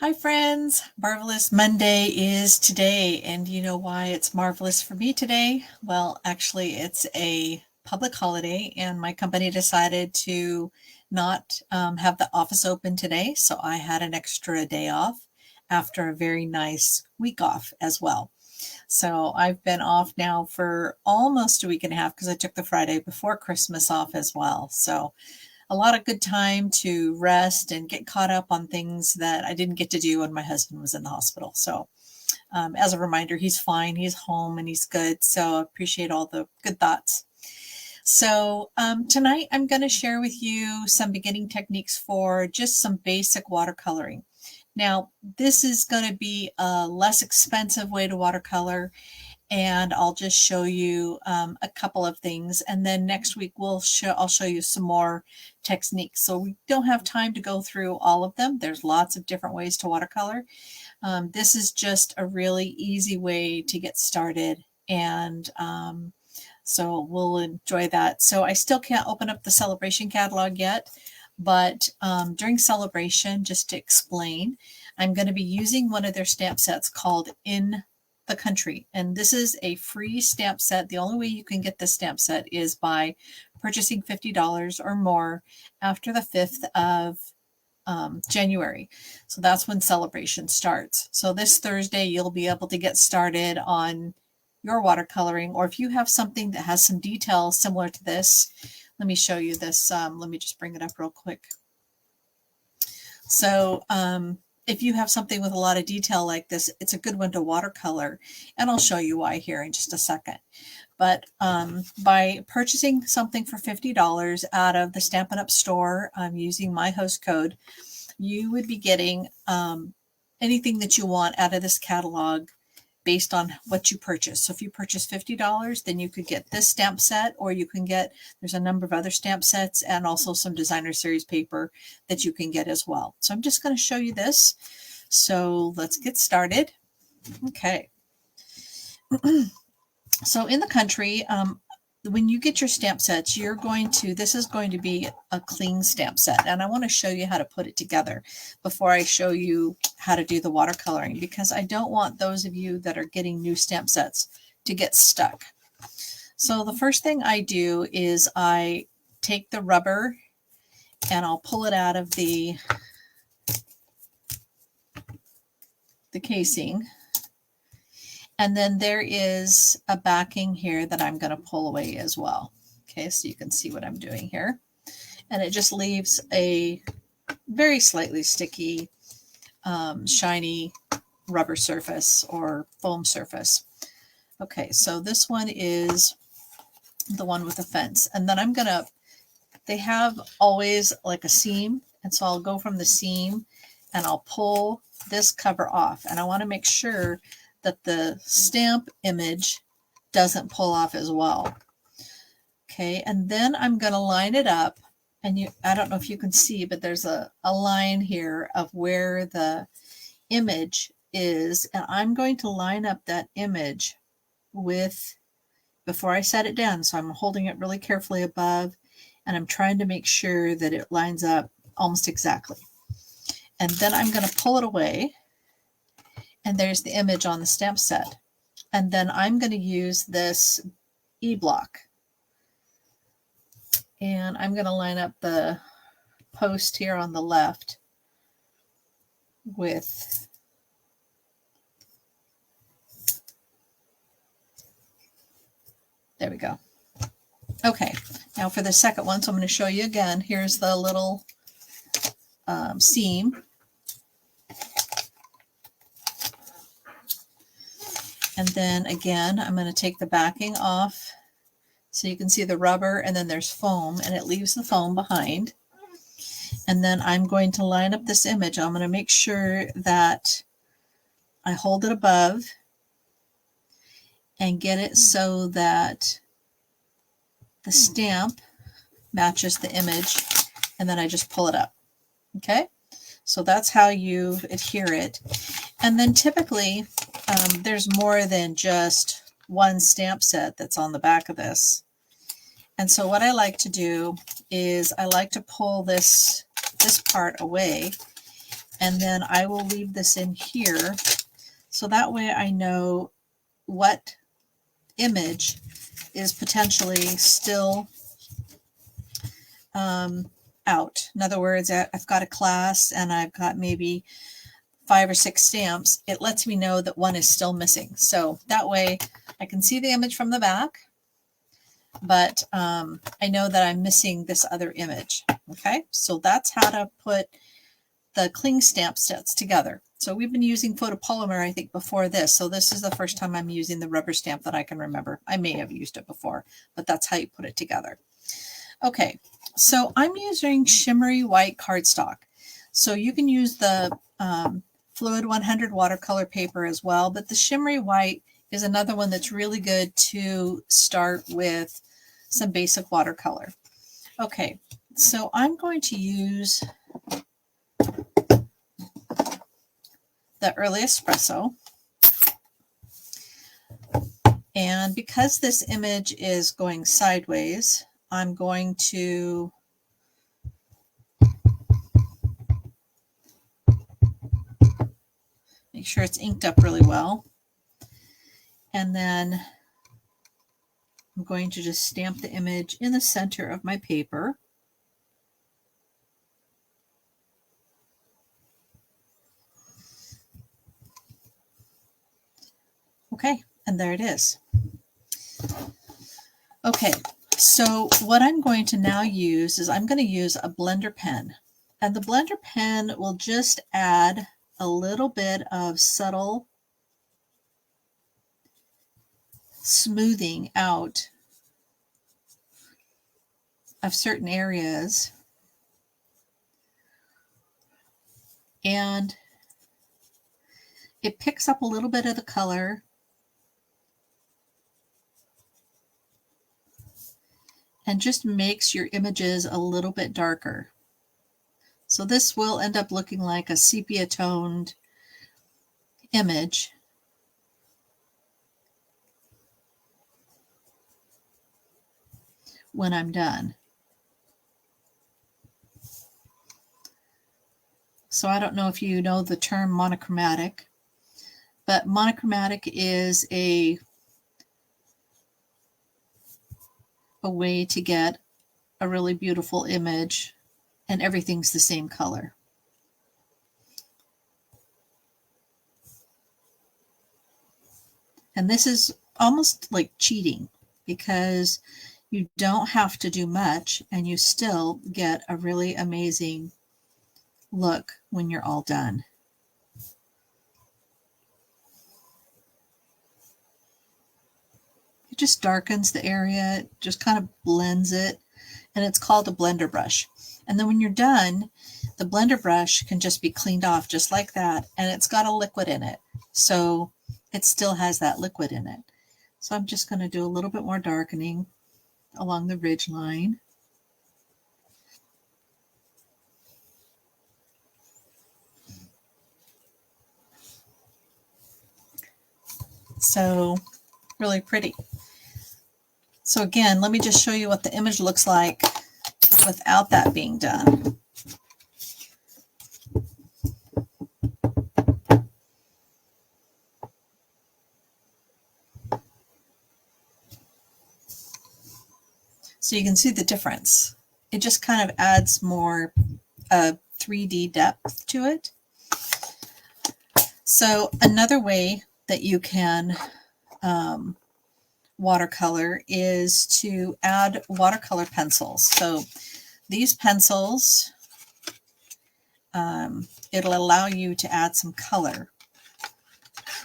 Hi friends, Marvelous Monday is today, and you know why it's marvelous for me today? Well, actually it's a public holiday and my company decided to not have the office open today, so I had an extra day off after a very nice week off as well. So I've been off now for almost a week and a half because I took the Friday before Christmas off as well. So a lot of good time to rest and get caught up on things that I didn't get to do when my husband was in the hospital. So as a reminder, he's fine, he's home, and he's good. So I appreciate all the good thoughts. So tonight I'm going to share with you some beginning techniques for just some basic watercoloring. Now, this is going to be a less expensive way to watercolor, and I'll just show you a couple of things, and then next week I'll show you some more techniques. So we don't have time to go through all of them. There's lots of different ways to watercolor. This is just a really easy way to get started, and so we'll enjoy that. So I still can't open up the Sale-a-bration catalog yet, but during Sale-a-bration, just to explain, I'm going to be using one of their stamp sets called In the Country, and this is a free stamp set. The only way you can get this stamp set is by purchasing $50 or more after the 5th of January. So that's when Sale-a-bration starts. So this Thursday you'll be able to get started on your watercoloring, or if you have something that has some detail similar to this, let me show you this. Let me just bring it up real quick. So if you have something with a lot of detail like this, it's a good one to watercolor, and I'll show you why here in just a second. But by purchasing something for $50 out of the Stampin' Up! Store, using my host code, you would be getting anything that you want out of this catalog based on what you purchase. So if you purchase $50, then you could get this stamp set, or you can get, there's a number of other stamp sets and also some designer series paper that you can get as well. So I'm just going to show you this. So let's get started. Okay. So In the Country, when you get your stamp sets, this is going to be a clean stamp set. And I want to show you how to put it together before I show you how to do the watercoloring, because I don't want those of you that are getting new stamp sets to get stuck. So the first thing I do is I take the rubber and I'll pull it out of the casing. And then there is a backing here that I'm going to pull away as well. Okay, so you can see what I'm doing here. And it just leaves a very slightly sticky, shiny rubber surface or foam surface. Okay, so this one is the one with the fence. And then they have always like a seam. And so I'll go from the seam and I'll pull this cover off. And I want to make sure that the stamp image doesn't pull off as well. Okay, and then I'm going to line it up, and I don't know if you can see, but there's a line here of where the image is, and I'm going to line up that image before I set it down. So I'm holding it really carefully above, and I'm trying to make sure that it lines up almost exactly. And then I'm going to pull it away, and there's the image on the stamp set. And then I'm going to use this E-block. And I'm going to line up the post here on the left with there we go. Okay, now for the second one, so I'm going to show you again. Here's the little seam. And then again, I'm going to take the backing off so you can see the rubber, and then there's foam, and it leaves the foam behind. And then I'm going to line up this image. I'm going to make sure that I hold it above and get it so that the stamp matches the image, and then I just pull it up. Okay, so that's how you adhere it. And then typically there's more than just one stamp set that's on the back of this. And so what I like to do is I like to pull this part away And then I will leave this in here so that way I know what image is potentially still out. In other words, I've got a class and I've got maybe 5 or 6 stamps. It lets me know that one is still missing. So that way I can see the image from the back, but I know that I'm missing this other image. Okay, so that's how to put the cling stamp sets together. So we've been using photopolymer, I think, before this. So this is the first time I'm using the rubber stamp that I can remember. I may have used it before, but that's how you put it together. Okay, so I'm using shimmery white cardstock. So you can use the Fluid 100 watercolor paper as well, but the shimmery white is another one that's really good to start with some basic watercolor. Okay, so I'm going to use the Early Espresso. And because this image is going sideways, I'm going to make sure it's inked up really well. And then I'm going to just stamp the image in the center of my paper. Okay, and there it is. Okay, so what I'm going to now use is I'm going to use a blender pen. And the blender pen will just add a little bit of subtle smoothing out of certain areas. And it picks up a little bit of the color and just makes your images a little bit darker. So this will end up looking like a sepia toned image. When I'm done. So I don't know if you know the term monochromatic, but monochromatic is a way to get a really beautiful image and everything's the same color. And this is almost like cheating because you don't have to do much and you still get a really amazing look when you're all done. It just darkens the area, it just kind of blends it, and it's called a blender brush. And then when you're done, the blender brush can just be cleaned off just like that, and it's got a liquid in it. So it still has that liquid in it. So I'm just going to do a little bit more darkening along the ridge line. So really pretty. So again, let me just show you what the image looks like without that being done. So you can see the difference. It just kind of adds more 3D depth to it. So another way that you can watercolor is to add watercolor pencils. So these pencils, it'll allow you to add some color.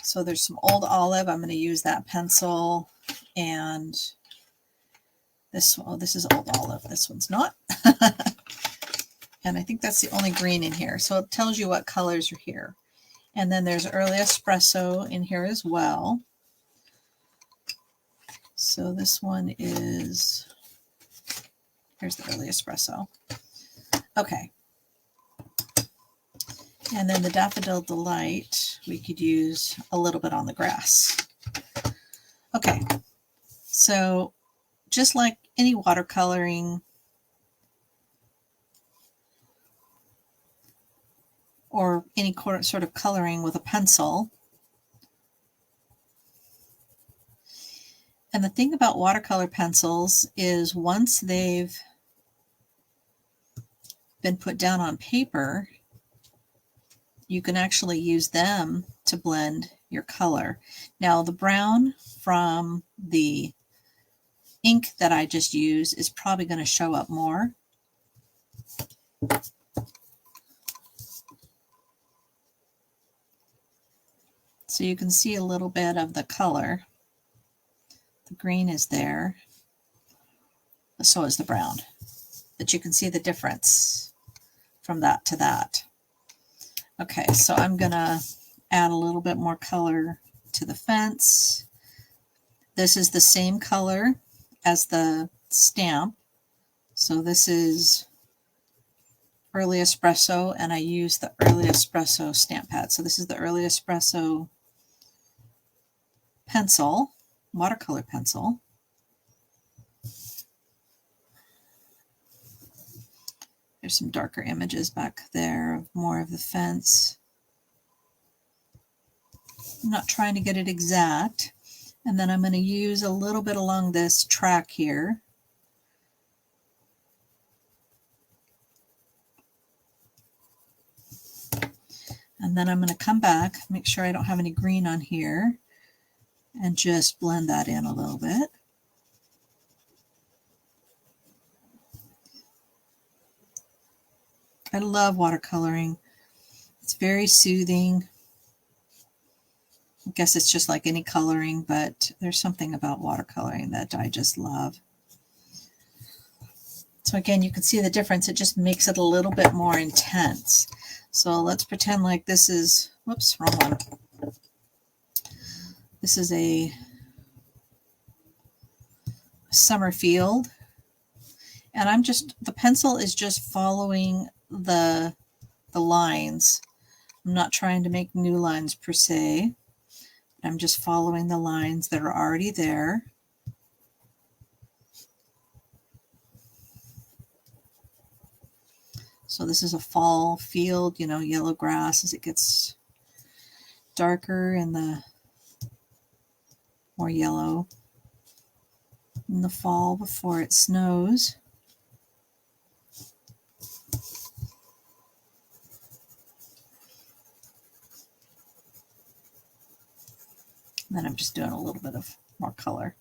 So there's some Old Olive. I'm going to use that pencil, and this one, oh, this is Old Olive. This one's not. And I think that's the only green in here. So it tells you what colors are here. And then there's Early Espresso in here as well. So this one is, here's the Early Espresso. Okay. And then the Daffodil Delight, we could use a little bit on the grass. Okay. So just like any watercoloring or any sort of coloring with a pencil. And the thing about watercolor pencils is once they've been put down on paper, you can actually use them to blend your color. Now the brown from the ink that I just used is probably going to show up more. So you can see a little bit of the color. The green is there, so is the brown. But you can see the difference from that to that. Okay, so I'm going to add a little bit more color to the fence. This is the same color as the stamp. So this is Early Espresso, and I use the Early Espresso stamp pad. So this is the Early Espresso pencil, watercolor pencil. There's some darker images back there of more of the fence. I'm not trying to get it exact. And then I'm going to use a little bit along this track here. And then I'm going to come back, make sure I don't have any green on here, and just blend that in a little bit. I love watercoloring. It's very soothing. I guess it's just like any coloring, but there's something about watercoloring that I just love. So again, you can see the difference. It just makes it a little bit more intense. So let's pretend like this is, whoops, wrong one. This is a summer field. And the pencil is just following the lines. I'm not trying to make new lines per se. I'm just following the lines that are already there. So this is a fall field, you know, yellow grass as it gets darker and the more yellow in the fall before it snows. And then I'm just doing a little bit of more color.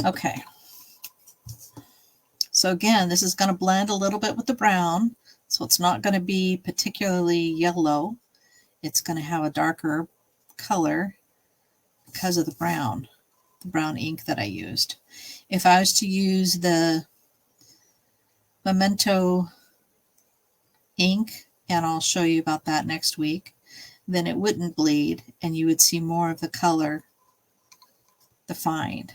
Okay. So again, this is going to blend a little bit with the brown, so it's not going to be particularly yellow. It's going to have a darker color because of the brown ink that I used. If I was to use the Memento ink, and I'll show you about that next week, then it wouldn't bleed and you would see more of the color defined.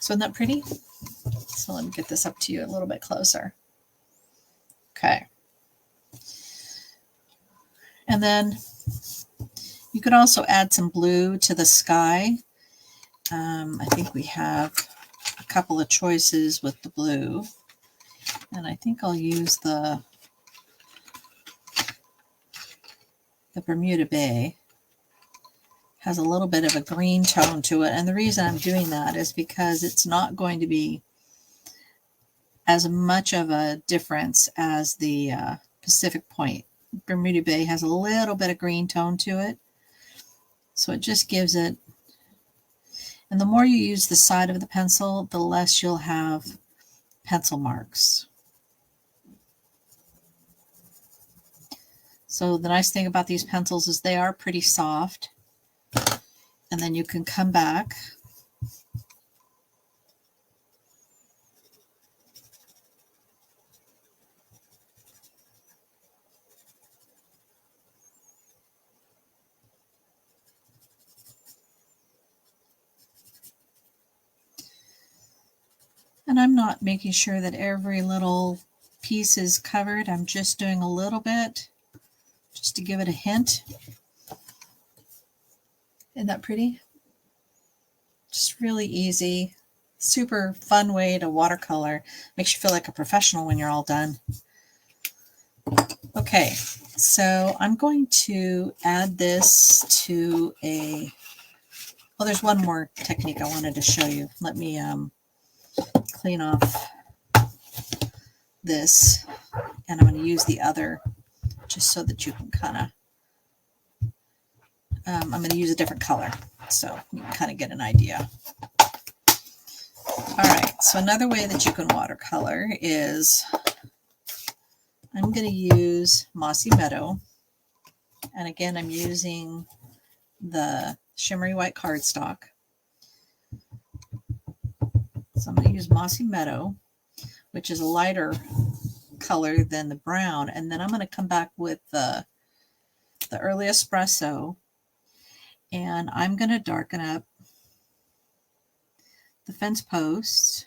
So isn't that pretty? So let me get this up to you a little bit closer. Okay. And then you could also add some blue to the sky. I think we have a couple of choices with the blue. And I think I'll use the Bermuda Bay. Has a little bit of a green tone to it. And the reason I'm doing that is because it's not going to be as much of a difference as the Pacific Point. Bermuda Bay has a little bit of green tone to it. So it just gives it, and the more you use the side of the pencil, the less you'll have pencil marks. So the nice thing about these pencils is they are pretty soft. And then you can come back and I'm not making sure that every little piece is covered, I'm just doing a little bit just to give it a hint. Isn't that pretty? Just really easy, super fun way to watercolor. Makes you feel like a professional when you're all done. Okay, so I'm going to add this to a, well, there's one more technique I wanted to show you. Let me clean off this, and I'm going to use the other just so that you can kind of, I'm going to use a different color so you can kind of get an idea. All right, so another way that you can watercolor is I'm going to use Mossy Meadow, and again I'm using the shimmery white cardstock. So I'm going to use Mossy Meadow, which is a lighter color than the brown, and then I'm going to come back with the early espresso, and I'm going to darken up the fence posts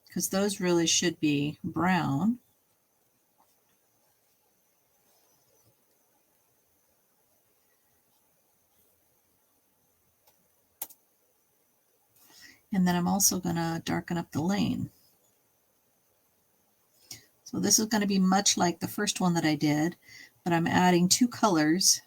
because those really should be brown. And then I'm also going to darken up the lane. So this is going to be much like the first one that I did, but I'm adding two colors.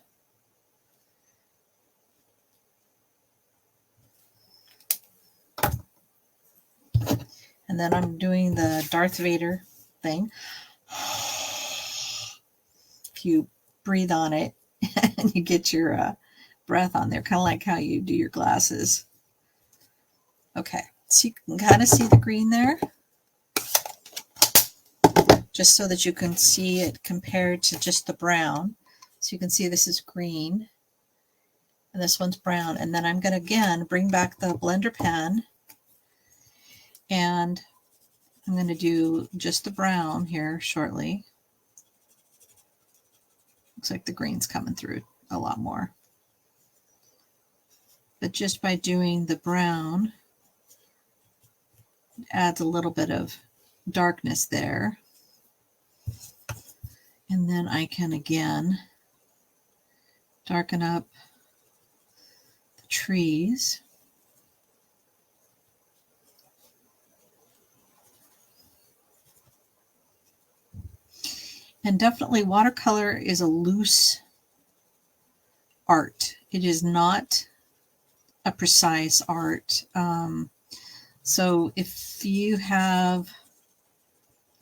And then I'm doing the Darth Vader thing. If you breathe on it and you get your breath on there, kind of like how you do your glasses. Okay, so you can kind of see the green there, just so that you can see it compared to just the brown. So you can see this is green and this one's brown. And then I'm going to again bring back the blender pen, and I'm going to do just the brown here shortly. Looks like the green's coming through a lot more. But just by doing the brown, it adds a little bit of darkness there. And then I can again darken up the trees. And definitely watercolor is a loose art. It is not a precise art. So if you have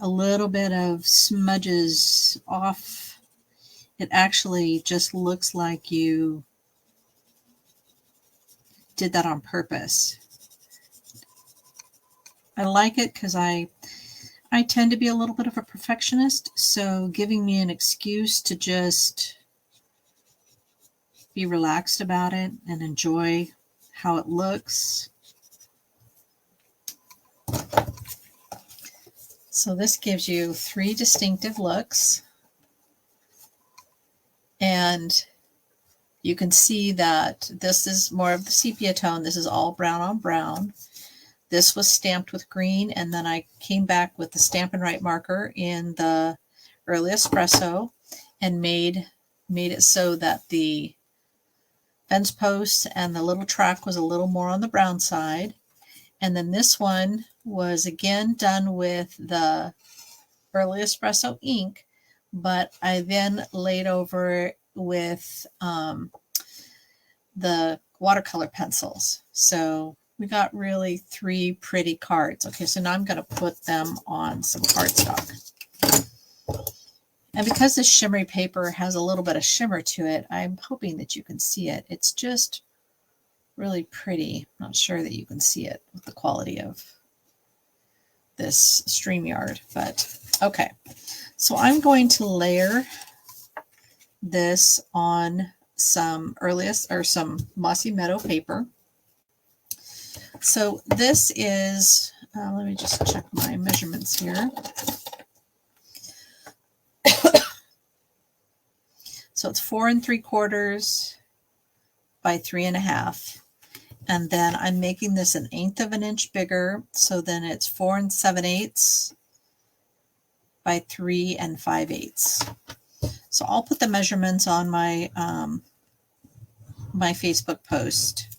a little bit of smudges off, it actually just looks like you did that on purpose. I like it because I tend to be a little bit of a perfectionist, so giving me an excuse to just be relaxed about it and enjoy how it looks. So this gives you 3 distinctive looks, and you can see that this is more of the sepia tone. This is all brown on brown. This was stamped with green, and then I came back with the Stampin' Write marker in the early espresso and made it so that the fence post and the little track was a little more on the brown side. And then this one was again done with the early espresso ink, but I then laid over with the watercolor pencils. So we got really 3 pretty cards. Okay, so now I'm going to put them on some cardstock. And because this shimmery paper has a little bit of shimmer to it, I'm hoping that you can see it. It's just really pretty. I'm not sure that you can see it with the quality of this StreamYard, but okay. So I'm going to layer this on some some Mossy Meadow paper. So this is, let me just check my measurements here. So it's 4 3/4 by 3 1/2. And then I'm making this 1/8 of an inch bigger. So then it's 4 7/8 by 3 5/8. So I'll put the measurements on my my Facebook post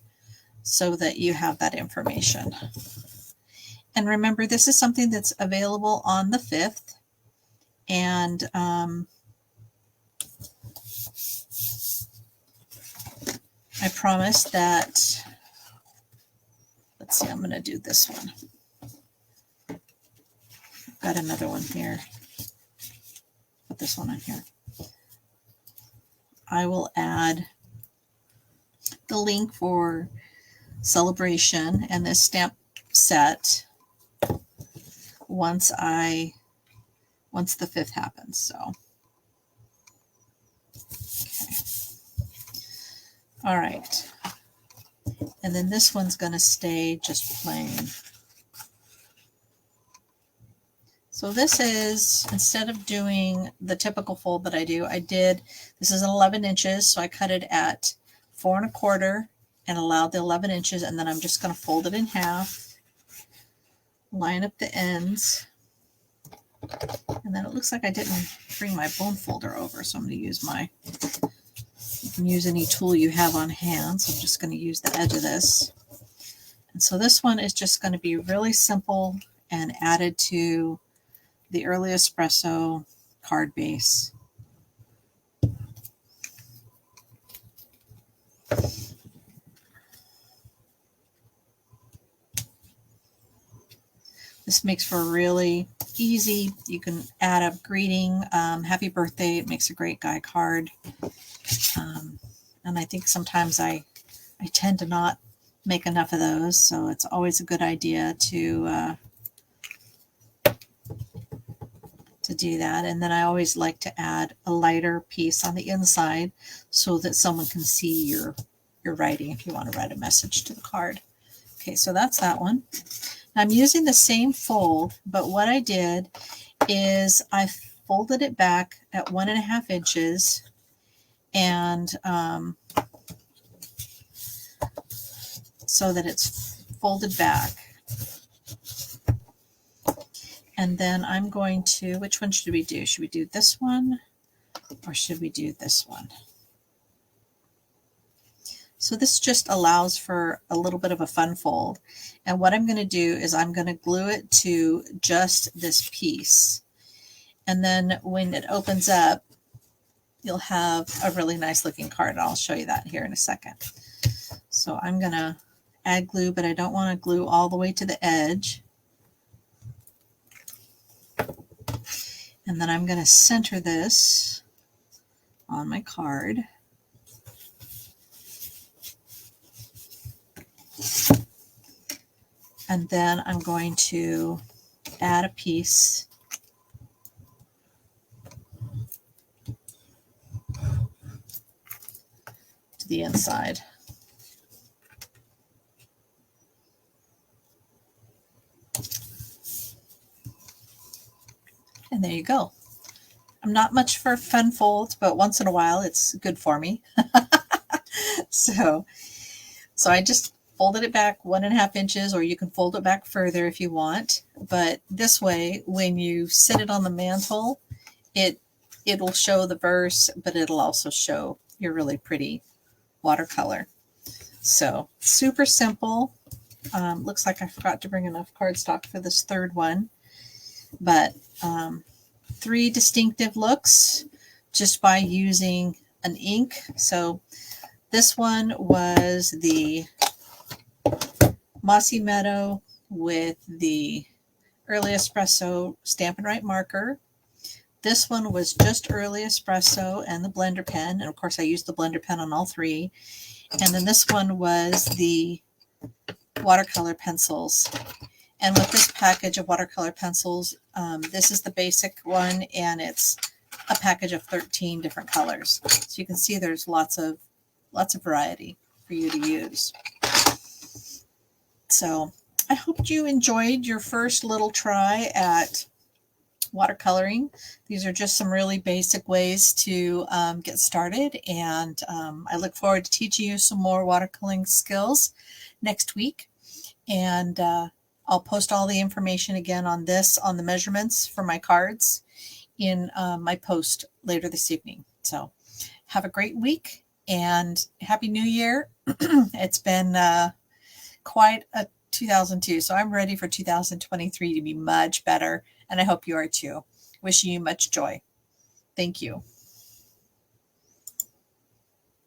so that you have that information. And remember, this is something that's available on the 5th. And I promise that, let's see, I'm going to do this one. I've got another one here. Put this one on here. I will add the link for Sale-a-bration and this stamp set once the 5th happens. So, okay. All right. And then this one's going to stay just plain. So this is, instead of doing the typical fold that I do, this is 11 inches, so I cut it at 4 1/4 and allowed the 11 inches, and then I'm just going to fold it in half, line up the ends, and then it looks like I didn't bring my bone folder over, so I'm going to use you can use any tool you have on hand, so I'm just going to use the edge of this. And so this one is just going to be really simple and added to the early espresso card base. This makes for a really easy, you can add a greeting, happy birthday, it makes a great guy card. And I think sometimes I tend to not make enough of those, so it's always a good idea to do that. And then I always like to add a lighter piece on the inside so that someone can see your writing if you want to write a message to the card. Okay, so that's that one. I'm using the same fold, but what I did is I folded it back at 1 1/2 inches and so that it's folded back. And then I'm going to, which one should we do? Should we do this one or should we do this one? So this just allows for a little bit of a fun fold. And what I'm going to do is I'm going to glue it to just this piece. And then when it opens up, you'll have a really nice looking card. And I'll show you that here in a second. So I'm going to add glue, but I don't want to glue all the way to the edge. And then I'm going to center this on my card. And then I'm going to add a piece to the inside. And there you go. I'm not much for fun folds, but once in a while it's good for me. So I just folded it back 1 1/2 inches, or you can fold it back further if you want. But this way, when you sit it on the mantle, it'll show the verse, but it'll also show your really pretty watercolor. So super simple. Looks like I forgot to bring enough cardstock for this third one. But 3 distinctive looks just by using an ink. So this one was the Mossy Meadow with the Early Espresso Stampin' Write marker. This one was just Early Espresso and the blender pen. And of course I used the blender pen on all 3. And then this one was the watercolor pencils. And with this package of watercolor pencils, this is the basic one, and it's a package of 13 different colors. So you can see there's lots of variety for you to use. So I hope you enjoyed your first little try at watercoloring. These are just some really basic ways to get started, and I look forward to teaching you some more watercoloring skills next week. And I'll post all the information again on this, on the measurements for my cards in my post later this evening. So have a great week and Happy New Year. It's been quite a 2002, so I'm ready for 2023 to be much better, and I hope you are too. Wishing you much joy. Thank you.